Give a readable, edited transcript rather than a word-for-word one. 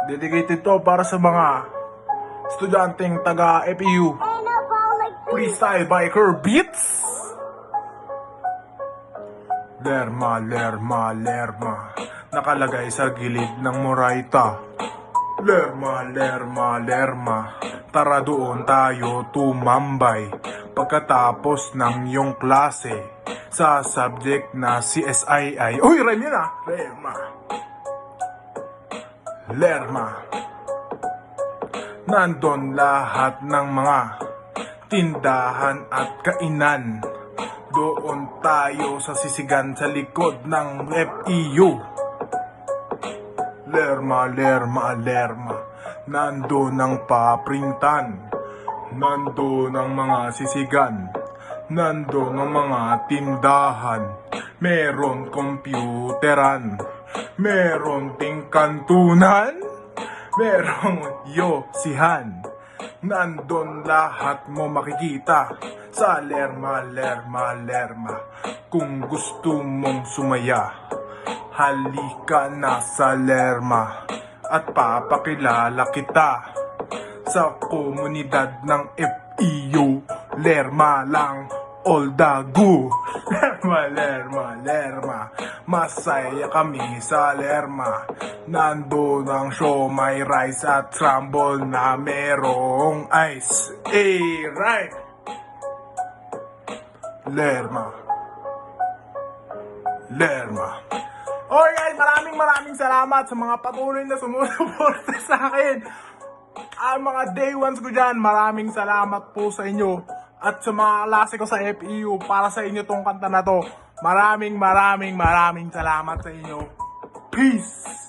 Dedicated to para sa mga estudyanteng taga FEU. Freestyle Biker Beats. Lerma, lerma, lerma, nakalagay sa gilid ng Moraita. Lerma, lerma, lerma, tara doon tayo tumambay. Pagkatapos ng iyong klase sa subject na CSII. Uy, rhyme yun ah! Lerma, lerma, nandun lahat ng mga tindahan at kainan. Doon tayo sa sisigan sa likod ng FEU. Lerma, lerma, lerma, nandun ang paprintan. Nandun ang mga sisigan. Nandun ang mga tindahan. Meron computeran. Meron ting kantunan. Merong yosihan. Nandun lahat mo makikita sa lerma, lerma, lerma. Kung gusto mong sumaya, halika na sa lerma at papakilala kita sa komunidad ng FEU. Lerma lang all dagu. Lerma, lerma, lerma, masaya kami sa lerma. Nandun ang siomay, rice at crumble na merong ice. Right! Lerma, lerma. Okay guys, maraming salamat sa mga patuloy na sumusuporta sa akin. Ang mga day ones ko dyan, maraming salamat po sa inyo. At sa mga klase ko sa FEU, para sa inyo tong kanta na to. Maraming salamat sa inyo. Peace!